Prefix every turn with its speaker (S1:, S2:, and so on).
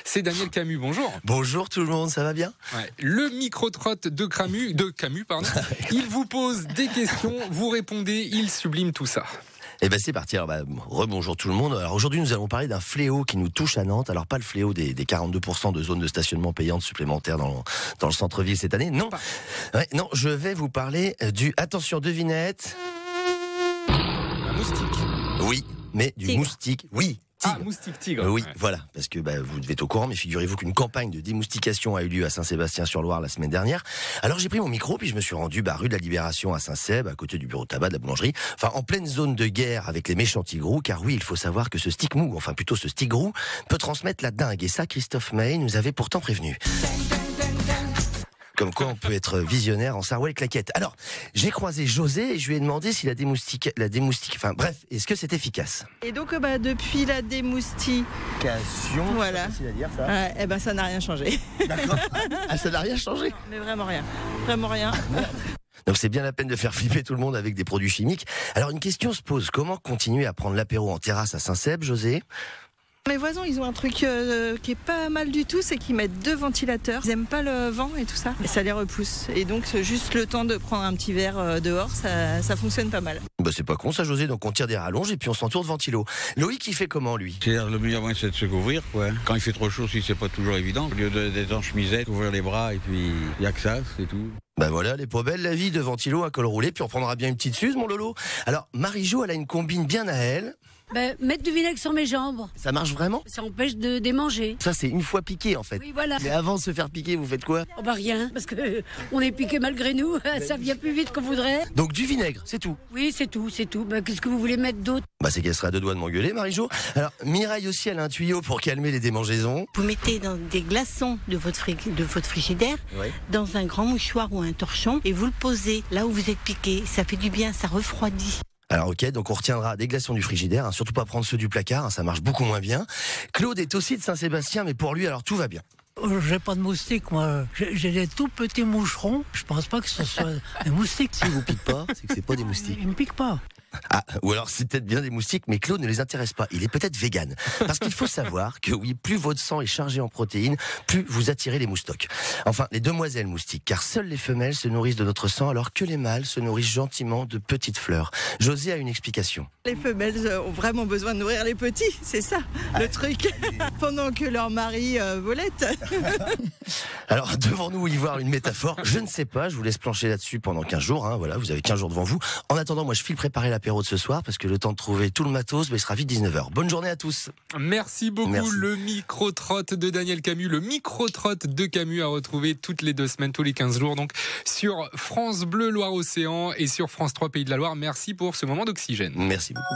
S1: C'est Daniel Camus, bonjour.
S2: Bonjour tout le monde, ça va bien?
S1: Ouais, le micro-trotte de Camus, il vous pose des questions, vous répondez, il sublime tout ça.
S2: Eh ben c'est parti, alors rebonjour tout le monde. Alors aujourd'hui nous allons parler d'un fléau qui nous touche à Nantes. Alors pas le fléau des 42% de zones de stationnement payantes supplémentaires dans le centre-ville cette année, non. Non, je vais vous parler du, attention devinette.
S1: Un moustique.
S2: Oui, mais du
S3: Tigre.
S2: moustique, oui. Tigre.
S1: Ah, moustique tigre.
S2: Oui,
S1: Ouais.
S2: voilà, parce que vous devez être au courant, mais figurez-vous qu'une campagne de démoustication a eu lieu à Saint-Sébastien-sur-Loire la semaine dernière. Alors j'ai pris mon micro, puis je me suis rendu rue de la Libération à Saint-Seb, à côté du bureau de tabac de la boulangerie, enfin en pleine zone de guerre avec les méchants tigrous, car oui, il faut savoir que ce stick mou, enfin plutôt ce stick-grou, peut transmettre la dingue, et ça Christophe Maé nous avait pourtant prévenu. Comme quoi on peut être visionnaire en sarouel claquette. Alors, j'ai croisé José et je lui ai demandé si la démoustique, enfin bref, est-ce que c'est efficace?
S3: Et donc depuis la démoustication, voilà.
S2: C'est facile à dire ça.
S3: Ça n'a rien changé.
S2: D'accord. Ah, ça n'a rien changé.
S3: Mais vraiment rien. Vraiment rien.
S2: Donc c'est bien la peine de faire flipper tout le monde avec des produits chimiques. Alors une question se pose, comment continuer à prendre l'apéro en terrasse à Saint-Seb, José?
S3: Mes voisins, ils ont un truc qui est pas mal du tout, c'est qu'ils mettent 2 ventilateurs. Ils aiment pas le vent et tout ça. Et ça les repousse. Et donc, c'est juste le temps de prendre un petit verre dehors, ça fonctionne pas mal.
S2: C'est pas con ça, José, donc on tire des rallonges et puis on s'entoure de ventilo. Loïc, il fait comment, lui?
S4: Le meilleur moyen, c'est de se couvrir, quoi. Quand il fait trop chaud, si c'est pas toujours évident, au lieu d'être en chemisette, ouvrir les bras et puis il y a que ça, c'est tout.
S2: Voilà, les pas belles, la vie de ventilo à col roulé, puis on prendra bien une petite suze, mon Lolo. Alors, Marie-Jo, elle a une combine bien à elle.
S5: Mettre du vinaigre sur mes jambes,
S2: Ça marche vraiment?
S5: ça empêche de démanger.
S2: Ça, c'est une fois piqué, en fait.
S5: Oui, voilà.
S2: Mais avant de se faire piquer, vous faites quoi?
S5: Rien, parce que on est piqué malgré nous, ça vient plus vite qu'on voudrait.
S2: Donc du vinaigre, c'est tout.
S5: Oui, c'est tout. Qu'est-ce que vous voulez mettre d'autre?
S2: C'est qu'elle sera à 2 doigts de m'engueuler, Marie-Jo. Alors, Mireille aussi, elle a un tuyau pour calmer les démangeaisons.
S6: Vous mettez dans des glaçons de votre frigidaire,
S2: Oui.
S6: dans un grand mouchoir ou un torchon, et vous le posez là où vous êtes piqué. Ça fait du bien, ça refroidit.
S2: Alors ok, donc on retiendra des glaçons du frigidaire, surtout pas prendre ceux du placard, ça marche beaucoup moins bien. Claude est aussi de Saint-Sébastien, mais pour lui, alors tout va bien.
S7: J'ai pas de moustiques, moi. J'ai des tout petits moucherons. Je pense pas que ce soit des moustiques.
S2: Si vous pique pas, c'est que c'est pas des moustiques.
S7: Ils me piquent pas.
S2: Ah, ou alors c'est peut-être bien des moustiques, mais Claude ne les intéresse pas. Il est peut-être vegan. Parce qu'il faut savoir que oui, plus votre sang est chargé en protéines, plus vous attirez les moustocs. Enfin, les demoiselles moustiques, car seules les femelles se nourrissent de notre sang, alors que les mâles se nourrissent gentiment de petites fleurs. José a une explication.
S3: Les femelles ont vraiment besoin de nourrir les petits, c'est ça le truc. Pendant que leur mari volette.
S2: Alors, devons-nous y voir une métaphore? Je ne sais pas, je vous laisse plancher là-dessus pendant 15 jours. Voilà, vous avez 15 jours devant vous. En attendant, moi je file préparer l'apéro de ce soir, parce que le temps de trouver tout le matos, il sera vite 19h. Bonne journée à tous.
S1: Merci beaucoup.
S2: Merci.
S1: Le micro-trotte de Daniel Camus, le micro-trotte de Camus à retrouver toutes les 2 semaines, tous les 15 jours, donc sur France Bleu Loire-Océan et sur France 3 Pays de la Loire. Merci pour ce moment d'oxygène.
S2: Merci beaucoup.